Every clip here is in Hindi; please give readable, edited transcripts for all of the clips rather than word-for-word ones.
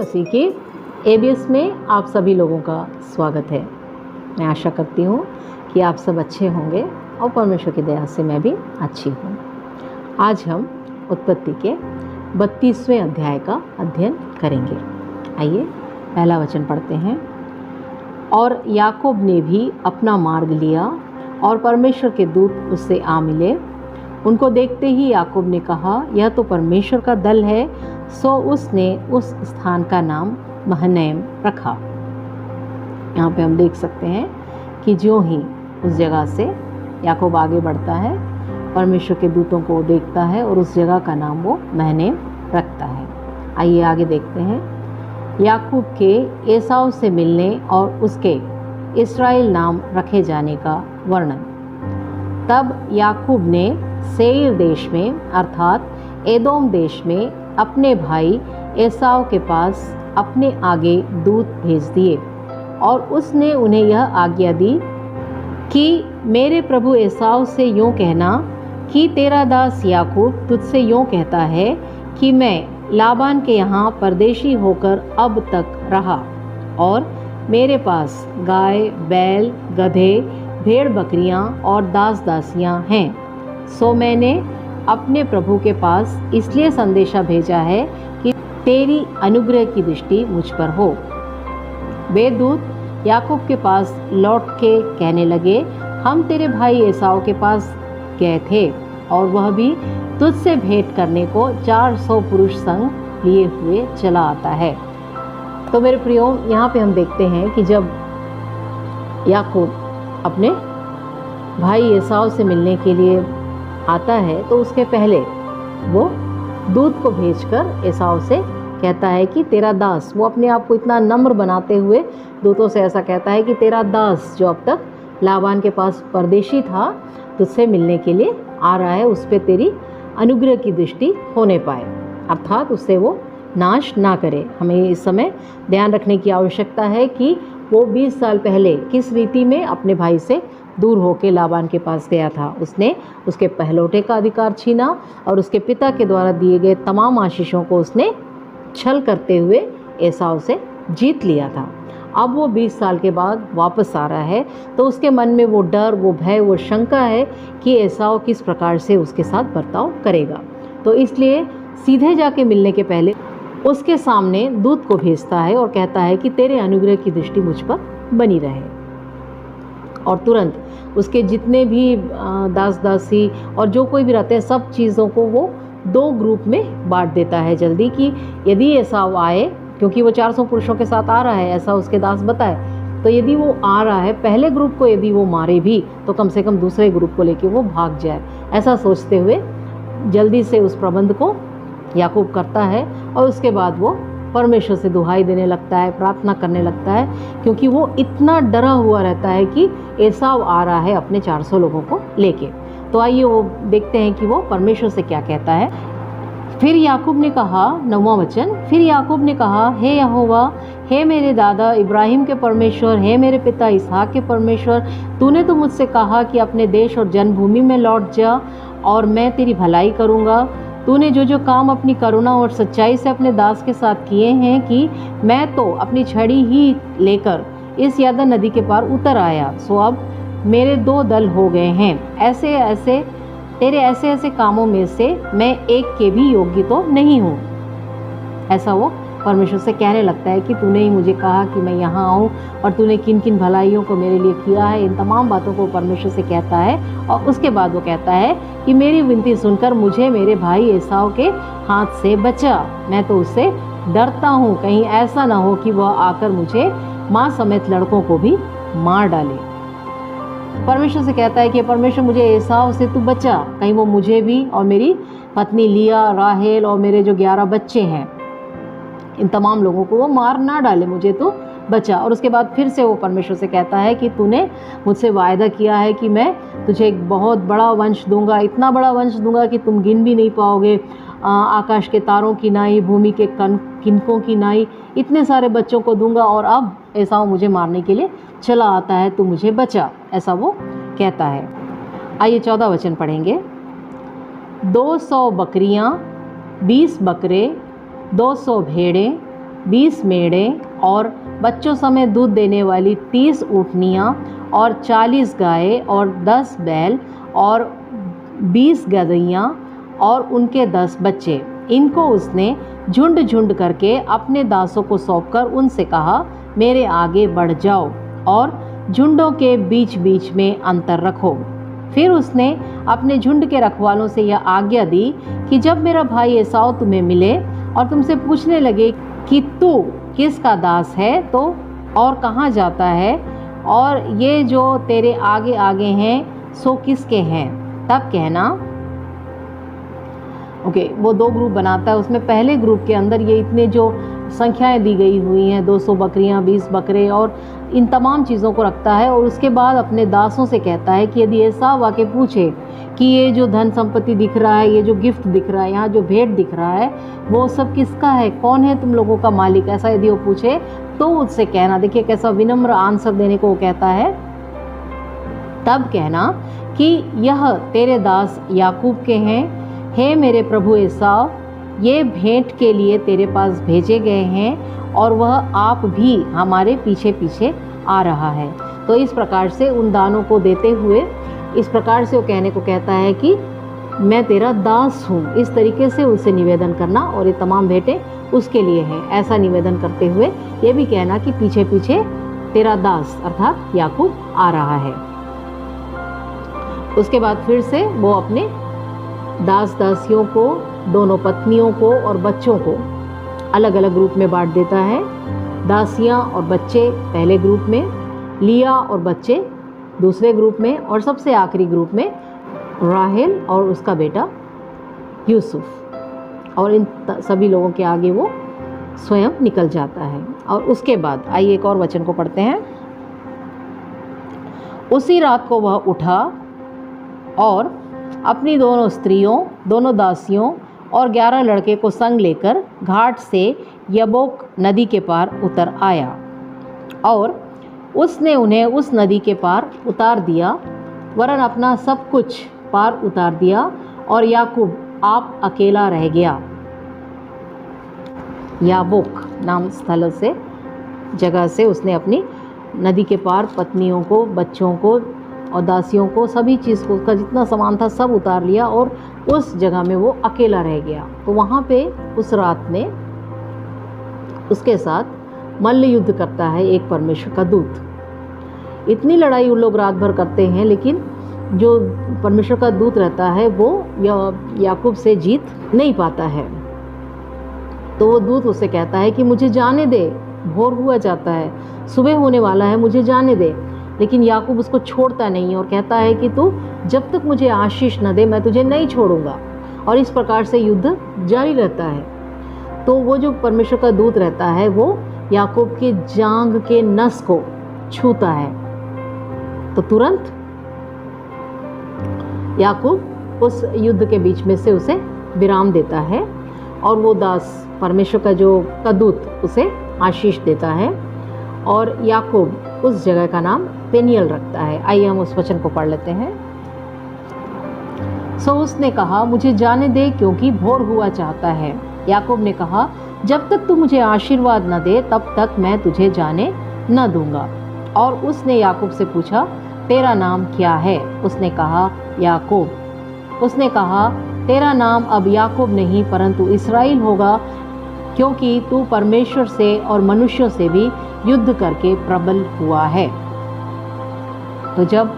मसीह की एबीएस में आप सभी लोगों का स्वागत है। मैं आशा करती हूँ कि आप सब अच्छे होंगे और परमेश्वर की दया से मैं भी अच्छी हूँ। आज हम उत्पत्ति के 32वें अध्याय का अध्ययन करेंगे। आइए पहला वचन पढ़ते हैं। और याकूब ने भी अपना मार्ग लिया और परमेश्वर के दूत उससे आ मिले। उनको देखते ही याकूब ने कहा, यह तो परमेश्वर का दल है। सो उसने उस स्थान का नाम महनैम रखा। यहाँ पे हम देख सकते हैं कि ज्यों ही उस जगह से याकूब आगे बढ़ता है, परमेश्वर के दूतों को देखता है और उस जगह का नाम वो महनैम रखता है। आइए आगे देखते हैं। याकूब के एसाव से मिलने और उसके इस्राएल नाम रखे जाने का वर्णन। तब याकूब ने सेईर देश में अर्थात एदोम देश में अपने भाई एसाव के पास अपने आगे दूत भेज दिए और उसने उन्हें यह आज्ञा दी कि मेरे प्रभु एसाव से यूँ कहना कि तेरा दास याकूब तुझसे यूँ कहता है कि मैं लाबान के यहाँ परदेशी होकर अब तक रहा और मेरे पास गाय, बैल, गधे, भेड़ बकरियाँ और दास दासियाँ हैं। सो मैंने अपने प्रभु के पास इसलिए संदेशा भेजा है कि तेरी अनुग्रह की दृष्टि मुझ पर हो। वे दूत याकूब के पास लौट के कहने लगे, हम तेरे भाई एसाव के पास गए थे और वह भी तुझसे भेंट करने को 400 पुरुष संग लिए हुए चला आता है। तो मेरे प्रियो, यहाँ पे हम देखते हैं कि जब याकूब अपने भाई एसाव से मिलने के लिए आता है तो उसके पहले वो दूत को भेजकर एसाव से कहता है कि तेरा दास, वो अपने आप को इतना नम्र बनाते हुए दूतों से ऐसा कहता है कि तेरा दास जो अब तक लाबान के पास परदेशी था तुझसे मिलने के लिए आ रहा है, उस पर तेरी अनुग्रह की दृष्टि होने पाए, अर्थात उससे वो नाश ना करे। हमें इस समय ध्यान रखने की आवश्यकता है कि वो 20 साल पहले किस रीति में अपने भाई से दूर होकर लाबान के पास गया था। उसने उसके पहलौठे का अधिकार छीना और उसके पिता के द्वारा दिए गए तमाम आशीषों को उसने छल करते हुए एसाव से जीत लिया था। अब वो 20 साल के बाद वापस आ रहा है तो उसके मन में वो डर, वो भय, वो शंका है कि एसाव किस प्रकार से उसके साथ बर्ताव करेगा। तो इसलिए सीधे जाके मिलने के पहले उसके सामने दूत को भेजता है और कहता है कि तेरे अनुग्रह की दृष्टि मुझ पर बनी रहे। और तुरंत उसके जितने भी दास दासी और जो कोई भी रहते हैं, सब चीज़ों को वो 2 ग्रुप में बांट देता है जल्दी, कि यदि एसाव आए, क्योंकि वो 400 पुरुषों के साथ आ रहा है, ऐसा उसके दास बताए, तो यदि वो आ रहा है, पहले ग्रुप को यदि वो मारे भी तो कम से कम दूसरे ग्रुप को लेके वो भाग जाए। ऐसा सोचते हुए जल्दी से उस प्रबंध को याकूब करता है और उसके बाद वो परमेश्वर से दुहाई देने लगता है, प्रार्थना करने लगता है, क्योंकि वो इतना डरा हुआ रहता है कि एसाव आ रहा है अपने 400 लोगों को लेके। तो आइए वो देखते हैं कि वो परमेश्वर से क्या कहता है। फिर याकूब ने कहा, 9वां वचन, फिर याकूब ने कहा, हे यहोवा, हे मेरे दादा इब्राहिम के परमेश्वर, हे मेरे पिता इसहाक के परमेश्वर, तूने तो मुझसे कहा कि अपने देश और जन्मभूमि में लौट जा और मैं तेरी भलाई करूँगा। तूने जो जो काम अपनी करुणा और सच्चाई से अपने दास के साथ किए हैं कि मैं तो अपनी छड़ी ही लेकर इस यरदन नदी के पार उतर आया। सो अब मेरे 2 दल हो गए हैं। तेरे ऐसे ऐसे कामों में से मैं एक के भी योग्य तो नहीं हूँ। ऐसा वो परमेश्वर से कहने लगता है कि तूने ही मुझे कहा कि मैं यहाँ आऊँ और तूने किन किन भलाइयों को मेरे लिए किया है। इन तमाम बातों को परमेश्वर से कहता है और उसके बाद वो कहता है कि मेरी विनती सुनकर मुझे मेरे भाई एसाव के हाथ से बचा। मैं तो उससे डरता हूँ, कहीं ऐसा ना हो कि वह आकर मुझे माँ समेत लड़कों को भी मार डाले। परमेश्वर से कहता है कि परमेश्वर मुझे एसाव से तू बचा, कहीं वो मुझे भी और मेरी पत्नी लिया, राहेल और मेरे जो 11 बच्चे हैं, इन तमाम लोगों को वो मार ना डाले, मुझे तो बचा। और उसके बाद फिर से वो परमेश्वर से कहता है कि तूने मुझसे वायदा किया है कि मैं तुझे एक बहुत बड़ा वंश दूंगा, इतना बड़ा वंश दूंगा कि तुम गिन भी नहीं पाओगे। आकाश के तारों की नाई, भूमि के किनकों की नाई, इतने सारे बच्चों को दूंगा। और अब एसाव मुझे मारने के लिए चला आता है, तू मुझे बचा, ऐसा वो कहता है। आइए 14 वचन पढ़ेंगे। 200 बकरियाँ, 20 बकरे, 200 भेड़ें, 20 मेढ़े और बच्चों समेत दूध देने वाली 30 ऊँटनियाँ और 40 गाय और 10 बैल और 20 गदहियाँ और उनके 10 बच्चे। इनको उसने झुंड झुंड करके अपने दासों को सौंपकर उनसे कहा, मेरे आगे बढ़ जाओ और झुंडों के बीच बीच में अंतर रखो। फिर उसने अपने झुंड के रखवालों से यह आज्ञा दी कि जब मेरा भाई एसाव तुम्हें मिले और तुमसे पूछने लगे कि तू किसका दास है तो और कहाँ जाता है, और ये जो तेरे आगे आगे हैं सो किसके हैं, तब कहना। वो 2 ग्रुप बनाता है। उसमें पहले ग्रुप के अंदर ये इतने जो संख्याएं दी गई हुई हैं, 200 बकरियां, 20 बकरे और इन तमाम चीज़ों को रखता है। और उसके बाद अपने दासों से कहता है कि यदि एसाव आके पूछे कि ये जो धन संपत्ति दिख रहा है, ये जो गिफ्ट दिख रहा है, यहाँ जो भेंट दिख रहा है, वो सब किसका है, कौन है तुम लोगों का मालिक, ऐसा यदि वो पूछे तो उससे कहना। देखिए कैसा विनम्र आंसर देने को वो कहता है। तब कहना कि यह तेरे दास याकूब के हैं, हे मेरे प्रभु एसाव, ये भेंट के लिए तेरे पास भेजे गए हैं और वह आप भी हमारे पीछे पीछे आ रहा है। तो इस प्रकार से उन दानों को देते हुए इस प्रकार से वो कहने को कहता है कि मैं तेरा दास हूँ। इस तरीके से उससे निवेदन करना, और ये तमाम भेंटें उसके लिए हैं, ऐसा निवेदन करते हुए ये भी कहना कि पीछे पीछे तेरा दास अर्थात याकूब आ रहा है। उसके बाद फिर से वो अपने दास दासियों को, दोनों पत्नियों को और बच्चों को अलग अलग ग्रुप में बांट देता है। दासियां और बच्चे पहले ग्रुप में, लिया और बच्चे दूसरे ग्रुप में, और सबसे आखिरी ग्रुप में राहेल और उसका बेटा यूसुफ। और इन सभी लोगों के आगे वो स्वयं निकल जाता है। और उसके बाद आइए एक और वचन को पढ़ते हैं। उसी रात को वह उठा और अपनी दोनों स्त्रियों, दोनों दासियों और 11 लड़के को संग लेकर घाट से यब्बोक नदी के पार उतर आया, और उसने उन्हें उस नदी के पार उतार दिया, वरन अपना सब कुछ पार उतार दिया, और याकूब आप अकेला रह गया। याबोक नाम स्थल से, जगह से उसने अपनी नदी के पार पत्नियों को, बच्चों को और दासियों को, सभी चीज़ को, उसका जितना सामान था सब उतार लिया और उस जगह में वो अकेला रह गया। तो वहाँ पे उस रात में उसके साथ मल्ल युद्ध करता है एक परमेश्वर का दूत। इतनी लड़ाई उन लोग रात भर करते हैं, लेकिन जो परमेश्वर का दूत रहता है वो याकूब से जीत नहीं पाता है। तो वो दूत उससे कहता है कि मुझे जाने दे, भोर हुआ जाता है, सुबह होने वाला है, मुझे जाने दे। लेकिन याकूब उसको छोड़ता नहीं और कहता है कि तू जब तक मुझे आशीष न दे मैं तुझे नहीं छोड़ूंगा। और इस प्रकार से युद्ध जारी रहता है। तो वो जो परमेश्वर का दूत रहता है वो याकूब के जांघ के नस को छूता है, तो तुरंत याकूब उस युद्ध के बीच में से उसे विराम देता है, और वो दास परमेश्वर का जो दूत उसे आशीष देता है, और याकूब उस जगह का नाम पेनियल रखता है। आइए हम उस वचन को पढ़ लेते हैं। सो उसने कहा, मुझे जाने दे क्योंकि भोर हुआ चाहता है। याकूब ने कहा, जब तक तू मुझे आशीर्वाद न दे तब तक मैं तुझे जाने न दूंगा। और उसने याकूब से पूछा, तेरा नाम क्या है? उसने कहा, याकूब। उसने कहा, तेरा नाम अब याकूब नहीं परंतु इस्राएल होगा, क्योंकि तू परमेश्वर से और मनुष्यों से भी युद्ध करके प्रबल हुआ है। तो जब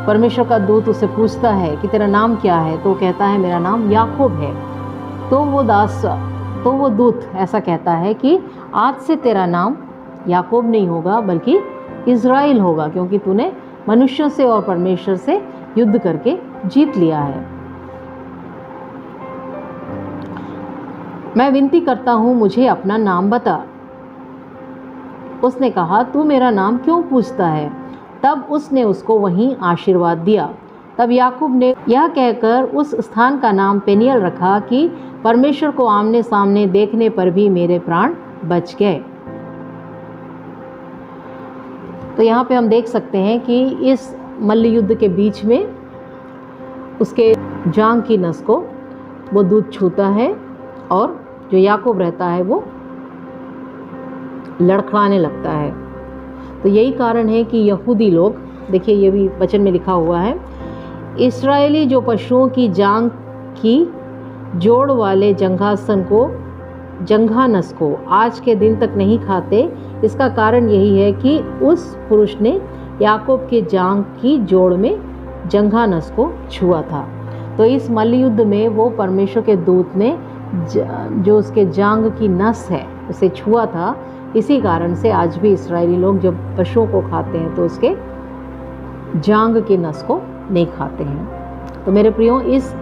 परमेश्वर का दूत उसे पूछता है कि तेरा नाम क्या है, तो कहता है मेरा नाम याकूब है। तो वो दूत ऐसा कहता है कि आज से तेरा नाम याकूब नहीं होगा बल्कि इज़राइल होगा, क्योंकि तूने मनुष्यों से और परमेश्वर से युद्ध करके जीत लिया है। मैं विनती करता हूँ, मुझे अपना नाम बता। उसने कहा, तू मेरा नाम क्यों पूछता है? तब उसने उसको वहीं आशीर्वाद दिया। तब याकूब ने यह कहकर उस स्थान का नाम पेनियल रखा कि परमेश्वर को आमने सामने देखने पर भी मेरे प्राण बच गए। तो यहाँ पे हम देख सकते हैं कि इस मल्ल युद्ध के बीच में उसके जांघ की नस को वो दूत छूता है, और जो याकूब रहता है वो लड़खड़ाने लगता है। तो यही कारण है कि यहूदी लोग, देखिए ये भी वचन में लिखा हुआ है, इस्राएली जो पशुओं की जांग की जोड़ वाले जंघानस को आज के दिन तक नहीं खाते, इसका कारण यही है कि उस पुरुष ने याकूब के जांग की जोड़ में जंघानस को छुआ था। तो इस मल्ल युद्ध में वो परमेश्वर के दूत ने जो उसके जांग की नस है उसे छुआ था। इसी कारण से आज भी इस्राएली लोग जब पशुओं को खाते हैं तो उसके जांग की नस को नहीं खाते हैं। तो मेरे प्रियो, इस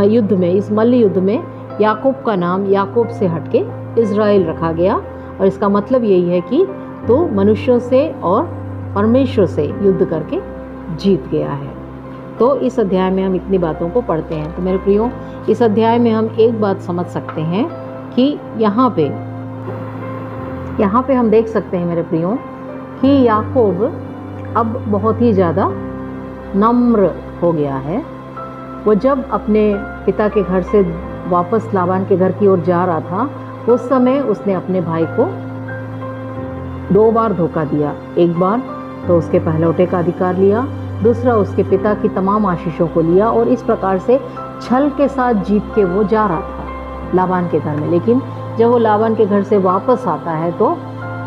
युद्ध में, इस मल्ल युद्ध में याकूब का नाम याकूब से हटके इज़राइल रखा गया, और इसका मतलब यही है कि तो मनुष्यों से और परमेश्वर से युद्ध करके जीत गया है। तो इस अध्याय में हम इतनी बातों को पढ़ते हैं। तो मेरे प्रियो, इस अध्याय में हम एक बात समझ सकते हैं कि यहाँ पे हम देख सकते हैं मेरे प्रियो कि याकूब अब बहुत ही ज़्यादा नम्र हो गया है। वो जब अपने पिता के घर से वापस लाबान के घर की ओर जा रहा था, उस समय उसने अपने भाई को 2 बार धोखा दिया। एक बार तो उसके पहलौठे का अधिकार लिया, दूसरा उसके पिता की तमाम आशीषों को लिया, और इस प्रकार से छल के साथ जीत के वो जा रहा था लाबान के घर में। लेकिन जब वो लाबान के घर से वापस आता है तो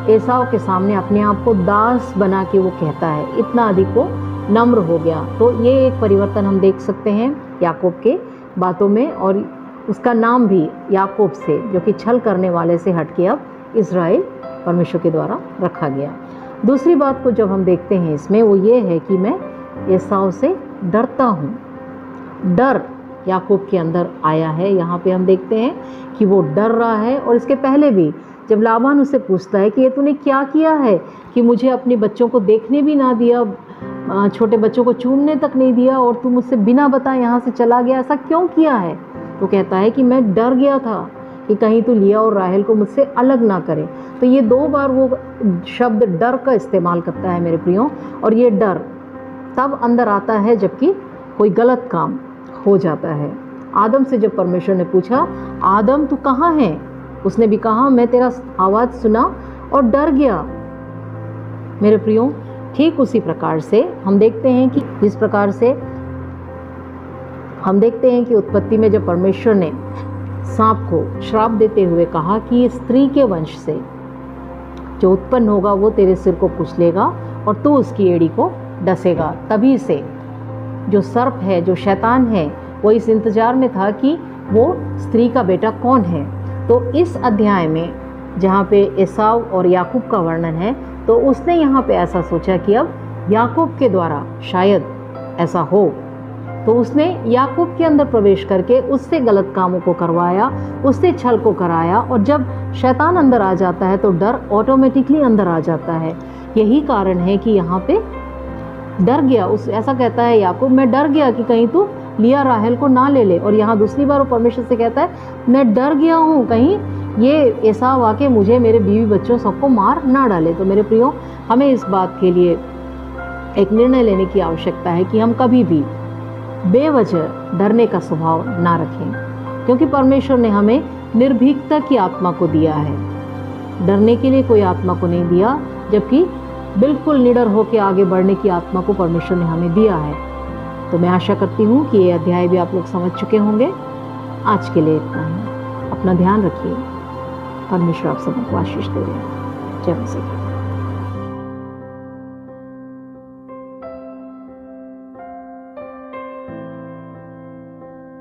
एसाव के सामने अपने आप को दास बना के वो कहता है, इतना अधिक वो नम्र हो गया। तो ये एक परिवर्तन हम देख सकते हैं याकूब के बातों में, और उसका नाम भी याकूब से, जो कि छल करने वाले से हटके अब इज़राइल परमेश्वर के द्वारा रखा गया। दूसरी बात को जब हम देखते हैं इसमें, वो ये है कि मैं एसाव से डरता हूँ। डर याकूब के अंदर आया है। यहाँ पे हम देखते हैं कि वो डर रहा है, और इसके पहले भी जब लाबान उससे पूछता है कि ये तूने क्या किया है कि मुझे अपने बच्चों को देखने भी ना दिया, छोटे बच्चों को चूमने तक नहीं दिया, और तू मुझसे बिना बताए यहाँ से चला गया, ऐसा क्यों किया है? तो कहता है कि मैं डर गया था कि कहीं तू लिया और राहेल को मुझसे अलग ना करे। तो ये 2 बार वो शब्द डर का इस्तेमाल करता है मेरे प्रियो, और ये डर तब अंदर आता है जबकि कोई गलत काम हो जाता है। आदम से जब परमेश्वर ने पूछा, आदम तू कहाँ है? उसने भी कहा, मैं तेरा आवाज़ सुना और डर गया। मेरे प्रियो, ठीक उसी प्रकार से हम देखते हैं कि जिस प्रकार से हम देखते हैं कि उत्पत्ति में जब परमेश्वर ने सांप को श्राप देते हुए कहा कि स्त्री के वंश से जो उत्पन्न होगा वो तेरे सिर को कुचलेगा और तू उसकी एड़ी को डसेगा, तभी से जो सर्प है, जो शैतान है, वो इस इंतजार में था कि वो स्त्री का बेटा कौन है। तो इस अध्याय में जहाँ पे एसाव और याकूब का वर्णन है, तो उसने यहाँ पे ऐसा सोचा कि अब याकूब के द्वारा शायद ऐसा हो, तो उसने याकूब के अंदर प्रवेश करके उससे गलत कामों को करवाया, उससे छल को कराया, और जब शैतान अंदर आ जाता है तो डर ऑटोमेटिकली अंदर आ जाता है। यही कारण है कि यहाँ पे डर गया, ऐसा कहता है याकूब, मैं डर गया कि कहीं तू लिया राहेल को ना ले ले। और यहाँ दूसरी बार वो परमेश्वर से कहता है, मैं डर गया हूँ कहीं ये एसाव आके मुझे, मेरे बीवी बच्चों सबको मार ना डाले। तो मेरे प्रियो, हमें इस बात के लिए एक निर्णय लेने की आवश्यकता है कि हम कभी भी बेवजह डरने का स्वभाव ना रखें, क्योंकि परमेश्वर ने हमें निर्भीकता की आत्मा को दिया है, डरने के लिए कोई आत्मा को नहीं दिया, जबकि बिल्कुल निडर होकर आगे बढ़ने की आत्मा को परमेश्वर ने हमें दिया है। तो मैं आशा करती हूँ कि ये अध्याय भी आप लोग समझ चुके होंगे। आज के लिए इतना ही। अपना ध्यान रखिए। परमेश्वर आप सबको आशीष दे रहे हैं। जय मसीह।